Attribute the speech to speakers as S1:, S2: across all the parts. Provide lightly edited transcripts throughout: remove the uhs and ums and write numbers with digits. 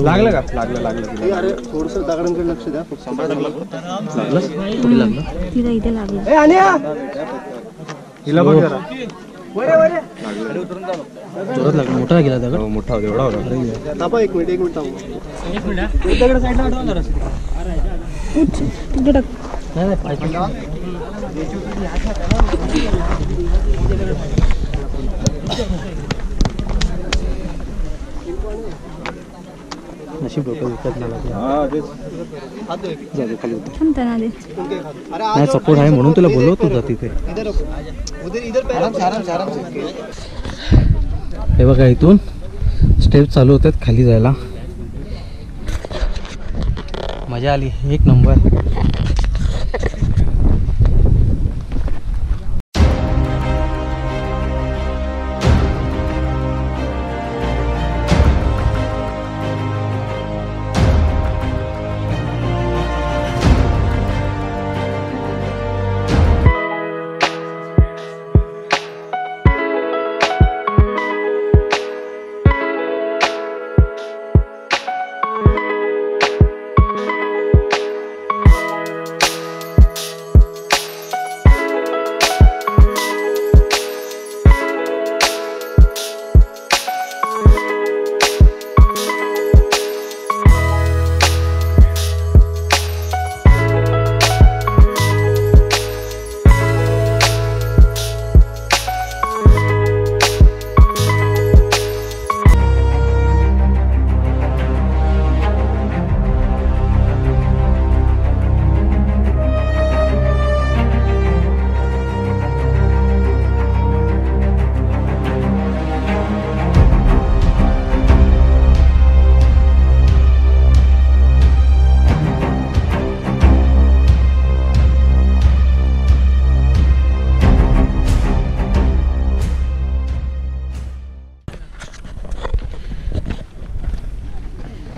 S1: लागलं का? लागलं.
S2: अरे थोडस दगडांकडे लक्ष द्या.
S1: लागलं? कुठे लागलं?
S3: तिला इथे लागलं.
S1: हिला बघ जरा.
S4: जोरात लागला. मोठा गेला दगड.
S1: मोठा होता, एवढा होता.
S2: थांबा एक मिनिट थांबा.
S4: दगड साईडला हटवा जरा.
S3: तिथे टाक.
S4: नाही पाय नशीब डोकं विकत
S3: नाही.
S4: नाही सपोर्ट आहे म्हणून तुला बोलवत होता तिथे. हे बघा इथून स्टेप चालू होतात खाली जायला. मजा आली एक नंबर.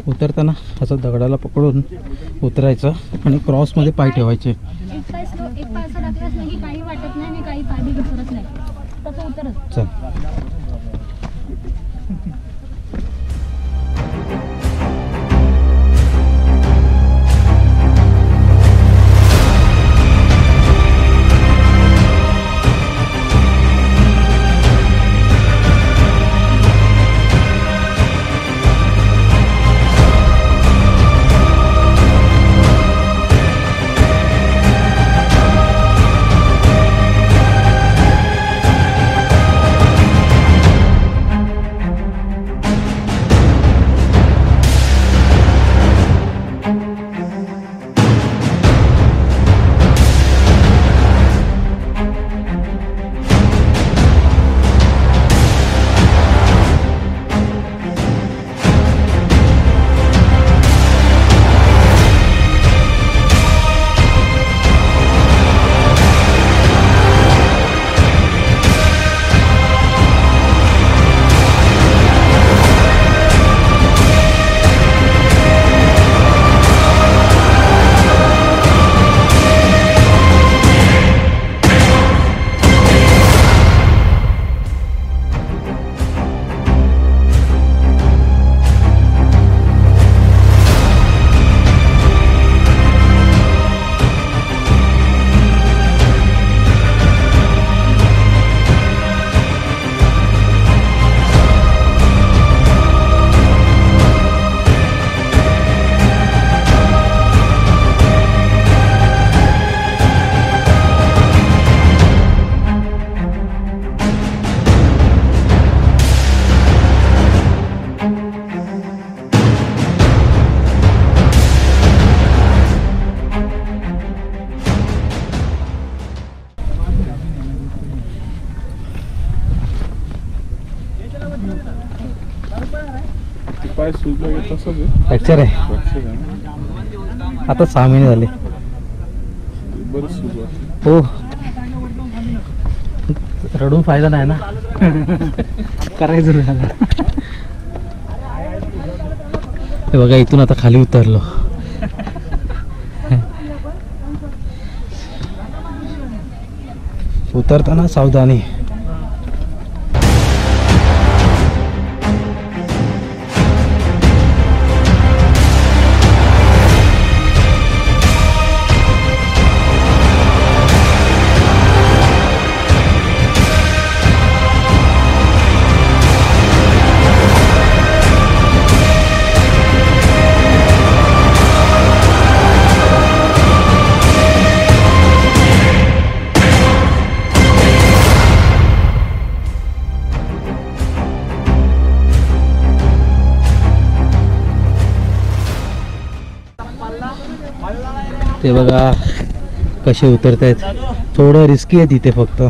S4: उतरताना असं दगडाला पकडून उतरायचं आणि क्रॉसमध्ये पाय ठेवायचे.
S3: एक पाय असं टाकलाच नाही की काही वाटत नाही आणि काही पाय बी घसरत नाही. तसं उतरत.
S4: चल फ्रॅक्चर आहे. आता 6 महिने झाले. हो रडून फायदा नाही ना. करायचं झालं. हे बघा इथून आता खाली उतरलो. उतरताना सावधानी. ते बघा कसे उतरत आहेत. थोडं रिस्की आहे तिथे फक्त.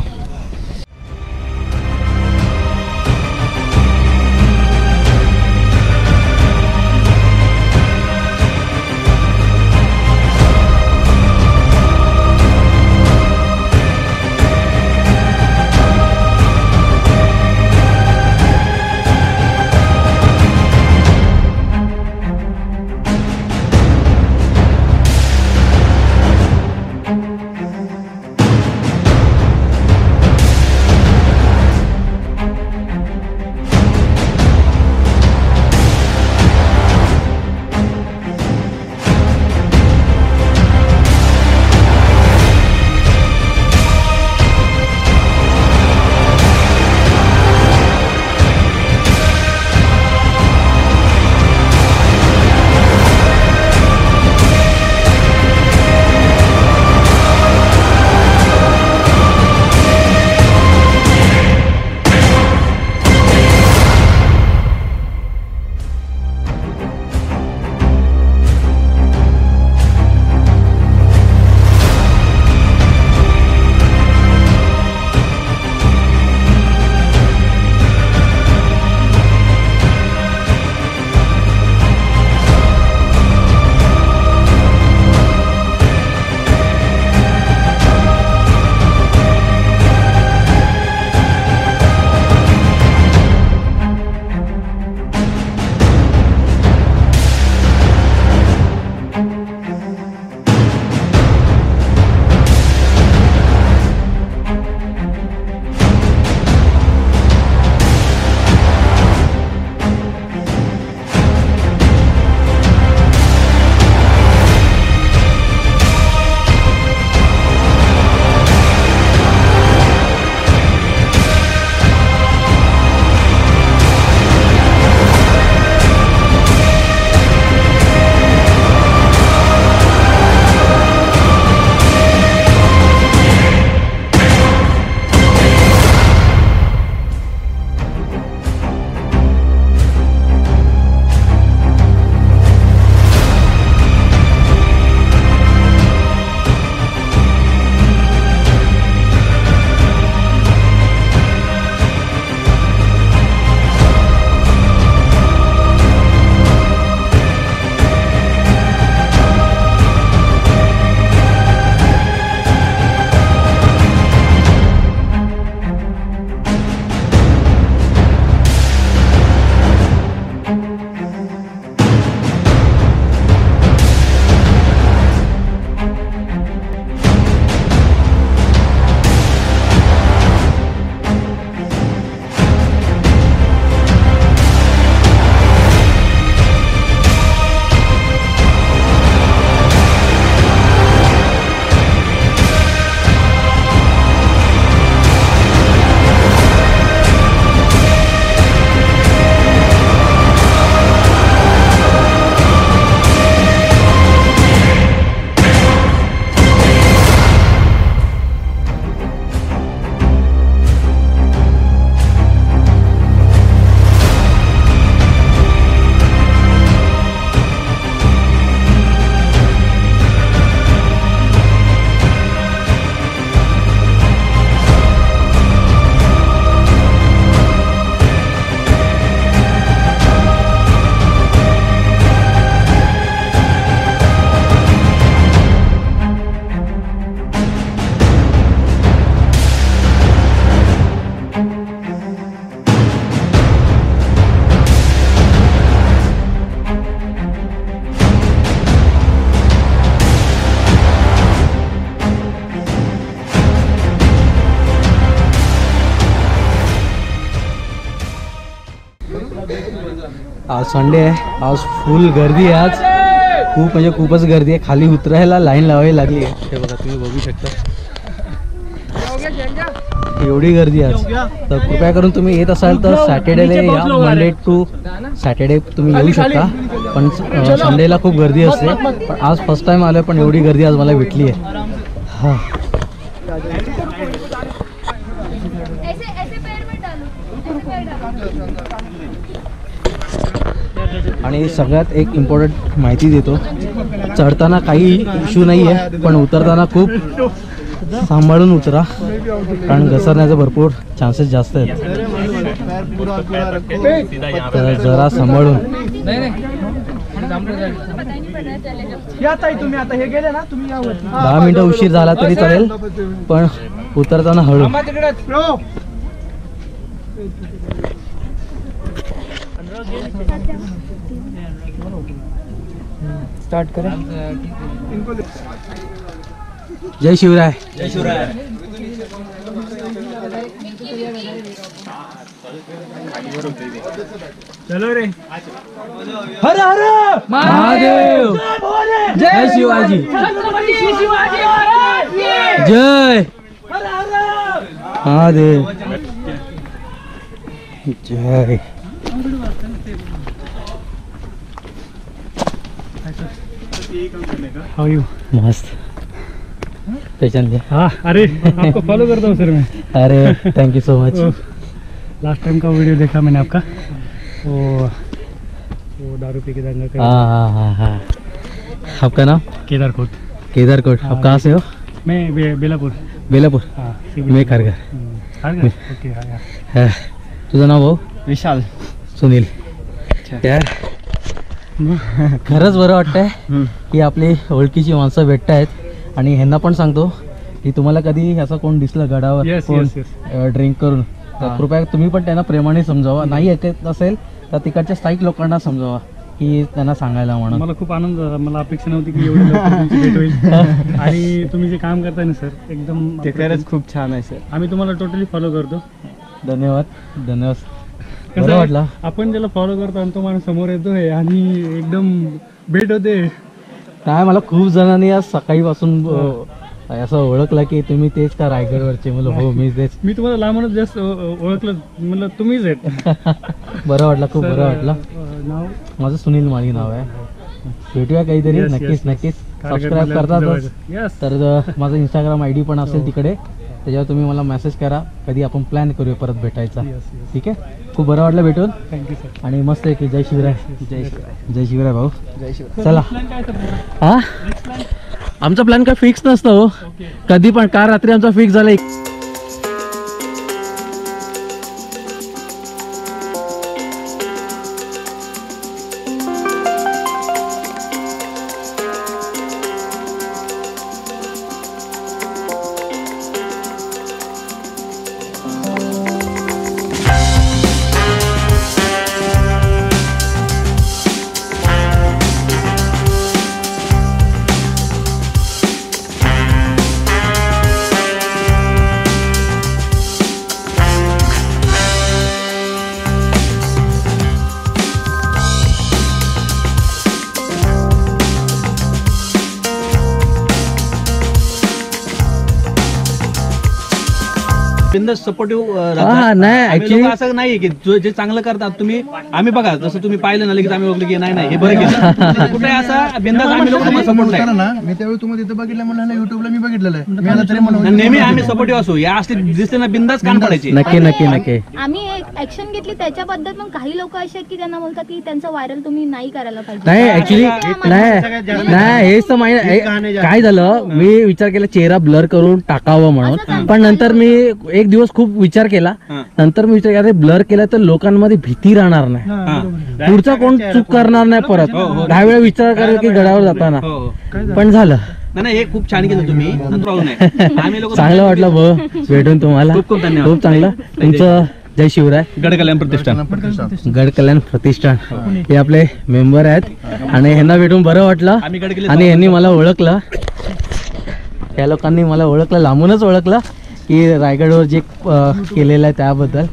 S4: आज संडे आहे, आज फुल गर्दी आहे. आज खूप म्हणजे खूपच गर्दी आहे. खाली उतरायला लाईन लावावी लागली आहे. ते बघा, तुम्ही बघू शकता एवढी गर्दी आज. तर कृपया करून तुम्ही येत असाल तर सॅटर्डेला या. मंडे टू सॅटर्डे तुम्ही येऊ शकता, पण संडेला खूप गर्दी असते. पण आज फर्स्ट टाइम आलो पण एवढी गर्दी आज मला भेटली आहे. हां आणि सगळ्यात एक इम्पॉर्टंट माहिती देतो, चढताना काही इश्यू नाही आहे, पण उतरताना खूप सांभाळून उतरा, कारण घसरण्याचे भरपूर चान्सेस जास्त आहेत. तर जरा सांभाळून.
S5: तुम्ही आता हे गेले ना, तुम्ही
S4: 10 मिनिटं उशीर झाला तरी चालेल, पण उतरताना हळू.
S5: स्टार्ट करा.
S4: जय शिवराय.
S1: जय शिवराय.
S5: चलो रे.
S4: हर हर महादेव. जय शिवाजी. जय महादेव. जय.
S5: हाउ यू?
S4: मस्त. पेशेंट है.
S5: हाँ, अरे आपको फॉलो करता हूँ सर मैं.
S4: अरे thank you so much.
S5: Last time का वीडियो देखा मैंने आपका, वो दारू पी के दंगा कर.
S4: हाँ. आपका नाम?
S5: केदार खोट.
S4: केदार कोट. आप कहाँ से हो?
S5: मैं बेलापुर.
S4: बेलापुर.
S5: हाँ.
S4: मैं खारघर.
S5: खारघर. ओके. हाँ.
S4: तुझं नाव भाऊ?
S1: विशाल.
S4: सुनील. यार खरंच बरं वाटतंय की आपली ओळखीची माणसं भेटत आहेत. आणि ह्यांना पण सांगतो की तुम्हाला कधी असं कोण दिसलं गडावर
S5: Yes,
S4: कोण
S5: yes, yes.
S4: ड्रिंक करून, तर कृपया तुम्ही पण त्यांना प्रेमाने समजावा. नाही ऐकत असेल तर तिकडच्या स्थायिक लोकांना समजावा की त्यांना सांगायला म्हणून.
S5: मला खूप आनंद झाला. मला अपेक्षा नव्हती की एवढी लवकर तुमची भेट होईल. आणि तुम्ही जे काम करताय ना सर, एकदम
S1: ते खरंच खूप छान आहे सर.
S5: आम्ही तुम्हाला टोटली फॉलो करतो.
S4: धन्यवाद.
S5: कसं
S4: बरं
S5: आहे,
S4: वाटलं.
S5: आपण ज्याला फॉलो करतो आणि तो माणूस समोर येतोय आणि एकदम भेट होते.
S4: काय मला खूप जणांनी आज सकाळीपासून असं ओळखलं की तुम्ही तेच का रायगडवरचे. म्हणलं हो मीच तेच.
S5: मी तुम्हाला लांबूनच जास्त ओळखलं, म्हणलं तुम्हीच आहेत.
S4: बरं वाटलं, खूप बरं वाटलं.
S5: नाव
S4: माझं सुनील माळी नाव आहे. भेटूया काहीतरी.
S5: Yes,
S4: नक्कीच
S5: yes,
S4: नक्कीच.
S5: yes.
S4: सबस्क्राईब करतातच.
S5: Yes.
S4: तर माझं इंस्टाग्राम ID पण असेल तिकडे, त्याच्यावर तुम्ही मला मेसेज करा. कधी आपण प्लॅन करूया परत भेटायचा.
S5: Yes, yes.
S4: ठीक आहे. खूप बरं वाटलं भेटून.
S5: Thank you sir.
S4: आणि मस्त आहे की जय शिवराय.
S1: जय शिवराय.
S4: जय शिवराय भाऊ.
S1: जय शिवराय.
S4: चला.
S5: प्लॅन काय सर?
S4: हा, आमचा प्लॅन काय फिक्स नसतं हो. कधी पण. काल रात्री आमचा फिक्स झाला.
S6: बिंदास सपोर्टिव्ह
S4: हा, नाही, actually-
S6: असं नाही की जे चांगलं करतात तुम्ही. आम्ही बघा जसं तुम्ही पाहिलं ना, लगेच आम्ही बघलो की नाही हे बरं केलं. कुठे असा बिंदास आम्ही लोक तुम्हाला सपोर्ट नाही.
S2: मी त्यावेळी तुम्हाला तिथं बघितलं म्हणलं युट्यूबला मी बघितलेलं आहे. मी आता तरी म्हणून
S6: नेहमी आम्ही सपोर्टिव्ह असू. या असते दिसते ना बिंदास कान पडायचे.
S4: नक्की नक्की नक्की.
S3: आम्ही ऍक्शन घेतली त्याच्याबद्दल, पण काही लोक असे आहेत की त्यांना बोलतात की त्यांचं व्हायरल तुम्ही नाही करायला पाहिजे.
S4: नाही ऍक्च्युली नाही हेच तर माहिती काय झालं. मी विचार केला चेहरा ब्लर करून टाकावं म्हणून, पण नंतर मी एक दिवस खूप विचार केला. नंतर मी विचार केला ब्लर केला तर लोकांमध्ये भीती राहणार नाही, पुढचा कोण चूक करणार नाही परत. 10 वेळा विचार करेल की गडावर जाताना. पण झालं.
S6: नाही हे खूप छान केलं तुम्ही. आम्ही लोक
S4: चांगलं वाटलं भाऊ भेटून तुम्हाला.
S6: खूप खूप धन्यवाद.
S4: खूप चांगलं. तुमचं जय शिवराय.
S6: गड कल्याण प्रतिष्ठान.
S4: गड कल्याण प्रतिष्ठान हे आपले मेंबर आहेत. आणि ह्यांना भेटून बरं वाटलं.
S6: आम्ही गड केले.
S4: आणि यांनी मला ओळखलं. या लोकांनी मला ओळखलं, लांबूनच ओळखलं की रायगडवर जे केलेलं आहे त्याबद्दल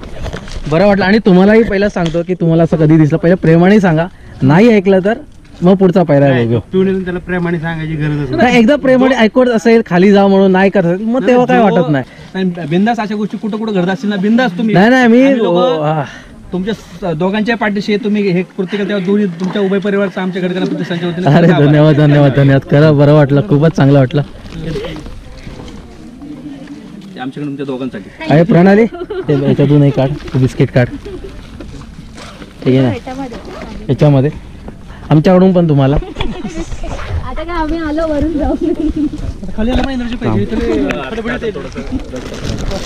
S4: बरं वाटलं. आणि तुम्हालाही पहिला सांगतो की तुम्हाला असं कधी दिसलं पहिलं प्रेमाने सांगा. नाही ऐकलं तर मग पुढचा पायरा बघू.
S2: त्याला प्रेमाने सांगायची गरज
S4: नाही, एकदा प्रेमाने ऐकत असेल खाली जा म्हणून नाही करत मग तेव्हा काय वाटत नाही.
S6: बिंदास अशा गोष्टी कुठं कुठं घडत असतील ना, बिंदास तुम्ही.
S4: नाही मी
S6: आम्ही लोकं तुमच्या दोघांच्या पाठीशी तुम्ही हे कृत्य करता. दोन्ही तुमच्या उभय परिवारचा आमच्या गड कल्याण प्रतिष्ठानच्या वतीने
S4: अरे धन्यवाद धन्यवाद धन्यवाद. खरं बरं वाटलं, खूपच चांगलं वाटलं.
S6: आमच्याकडे तुमच्या दोघांसाठी
S4: आहे प्रणाली. ते याच्यातून एक काढ, बिस्किट काढ. ठीक आहे ना. ह्याच्यामध्ये आमच्याकडून पण तुम्हाला.
S3: आता काय आम्ही आलो वरून जाऊ.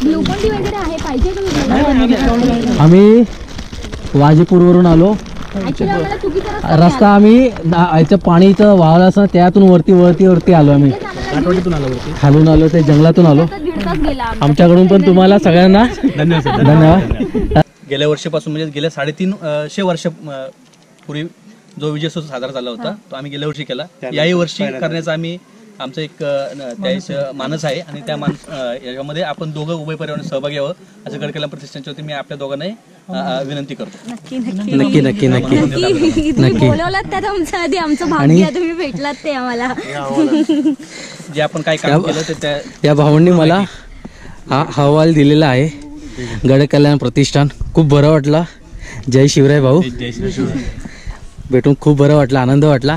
S3: ग्लुकोन-डी वगैरे आहे पाहिजे तुम्ही?
S4: आम्ही वाजीपूरवरून आलो.
S3: ऍक्च्युली आम्हाला चुकीचा रस्ता
S4: रस्ता आम्ही याचं पाणीचं वाहलं असं त्यातून वरती आलो आम्ही. खालून आलो ते जंगलातून आलो.
S3: दीड तास गेला आमचा.
S4: आमच्याकडून पण तुम्हाला सगळ्यांना धन्यवाद.
S6: गेल्या वर्षीपासून म्हणजे गेल्या 350 वर्ष पूर्वी जो विजयोत्सव साजरा झाला होता तो आम्ही गेल्या वर्षी केला. याही वर्षी करण्याचा आम्ही आमचं एक मानस आहे आणि त्या याच्यामध्ये आपण दोघं उभय पर्यावरण सहभागी व्हावं असं गडकला प्रतिष्ठानच्या वतीने मी आपल्या दोघांनाही विनंती करतो.
S4: नक्की नक्की नक्की नक्की.
S3: बोलवलात त्या तुमच्या आधी आमचं भाग्य तुम्ही भेटलात ते आम्हाला.
S6: जे आपण काय काम केलं ते
S4: या भावांनी मला हा अहवाल दिलेला आहे गड कल्याण प्रतिष्ठान. खूप बरं वाटलं. जय शिवराय भाऊ. भेटून खूप बरं वाटलं, आनंद वाटला.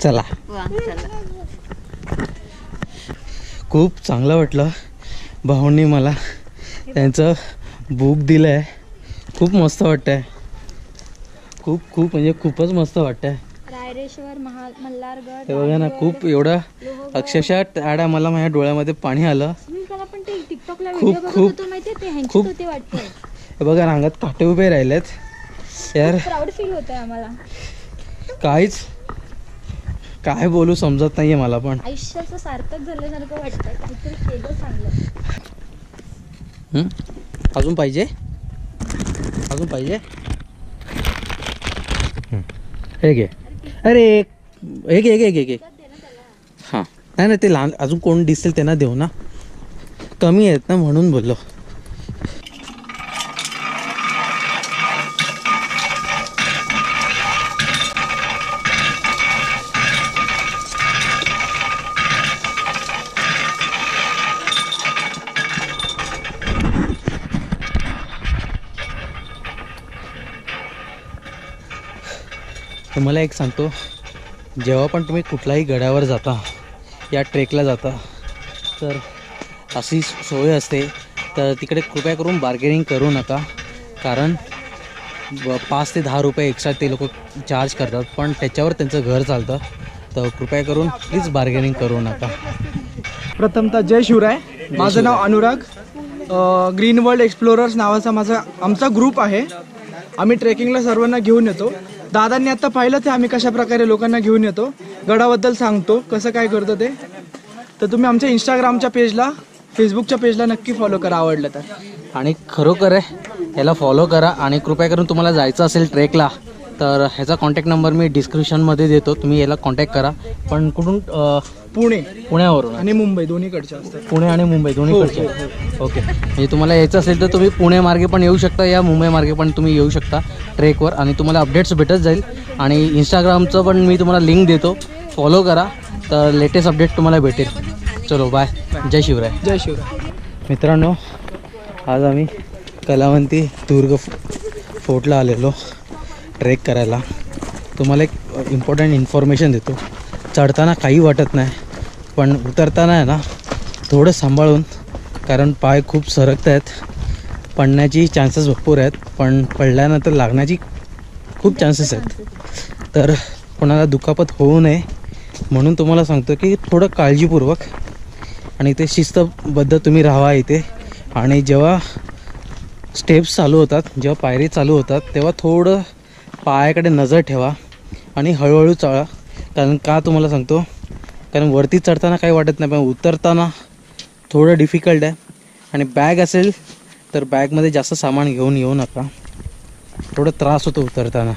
S4: चला खूप चांगलं वाटलं. भाऊंनी मला त्यांचं बुक दिलं आहे. खूप मस्त वाटतंय. खूप म्हणजे खूपच मस्त वाटतंय.
S3: रायरेश्वर मल्हारगड
S4: हे बघा ना, खूप एवढं अक्षरशः टाळ्या मला माझ्या डोळ्यामध्ये पाणी आलं. खूप हे बघा रांगात काटे उभे राहिलेत यार.
S3: प्राऊड फील होतंय आम्हाला.
S4: काहीच काय बोलू समजत नाहीये मला. पण
S3: आयुष्याचं सार्थक झाल्यासारखं वाटतंय. काहीतरी केलं चांगलं.
S4: अजून पाहिजे हे घे. अरे एक हां नाही ते लहान अजून कोण दिसेल त्यांना देऊ ना. कमी आहेत ना म्हणून बोललो. तुम्हाला एक सांगतो, जेव्हा पण तुम्ही कुठल्याही गडावर जाता या ट्रेकला जाता तर अशी सोय असते. तर तिकडे कृपया करून बार्गेनिंग करू नका. कारण 5 ते 10 रुपये एक्स्ट्रा ते लोक चार्ज करतात, पण त्याच्यावर त्यांचं घर चालतं. तर कृपया करून प्लीज बार्गेनिंग करू नका.
S2: प्रथमतः जय शिवराय. माझं नाव अनुराग. ग्रीन वर्ल्ड एक्सप्लोरर्स नावाचा आमचा ग्रुप आहे. आम्ही ट्रेकिंगला सर्वांना घेऊन येतो. दादांनी आता पाहिलं ते आम्ही कशा प्रकारे लोकांना घेऊन येतो, गडाबद्दल सांगतो, कसं काय करतो ते. तर तुम्ही आमच्या इंस्टाग्रामच्या पेजला, फेसबुकच्या पेजला नक्की फॉलो करा आवडलं तर.
S4: आणि खरोखर याला फॉलो करा. आणि कृपया करून तुम्हाला जायचं असेल ट्रेकला तर ह्याचा कॉन्टॅक्ट नंबर मी डिस्क्रिप्शनमध्ये देतो. तुम्ही याला कॉन्टॅक्ट करा. पण कुठून? पुण्यावरून
S2: आणि मुंबई दोन्हीकडच्या असतात.
S4: पुणे आणि मुंबई दोन्हीकडचे. ओके. म्हणजे तुम्हाला यायचं असेल तर तुम्ही पुणे मार्गे पण येऊ शकता या मुंबई मार्गे पण तुम्ही येऊ शकता ट्रेकवर. आणि तुम्हाला अपडेट्स भेटत जाईल. आणि इंस्टाग्रामचं पण मी तुम्हाला लिंक देतो, फॉलो करा तर लेटेस्ट अपडेट तुम्हाला भेटेल. चलो बाय. जय शिवराय.
S2: जय शिवराय.
S4: मित्रांनो, आज आम्ही कलावंती दुर्ग फोर्टला आलेलो ट्रेक करायला. तुम्हाला एक इम्पॉर्टंट इन्फॉर्मेशन देतो. चढताना काही वाटत नाही, पण उतरताना आहे ना थोडं सांभाळून, कारण पाय खूप सरकत आहेत. पडण्याची चान्सेस भरपूर आहेत, पण पडल्यानंतर लागण्याची खूप चान्सेस आहेत. तर कोणाला दुखापत होऊ नये म्हणून तुम्हाला सांगतो की थोडं काळजीपूर्वक आणि ते शिस्तबद्ध तुम्ही राहा इथे. आणि जेव्हा स्टेप्स चालू होतात, जेव्हा पायरी चालू होतात, तेव्हा थोडं पायाकडे नजर ठेवा आणि हळूहळू चढा. कारण का तुम्हाला सांगतो, कारण वरती चढताना काही वाटत नाही, पण उतरताना थोडं डिफिकल्ट आहे. आणि बॅग असेल तर बॅगमध्ये जास्त सामान घेऊन येऊ नका. थोडं त्रास होतो उतरताना.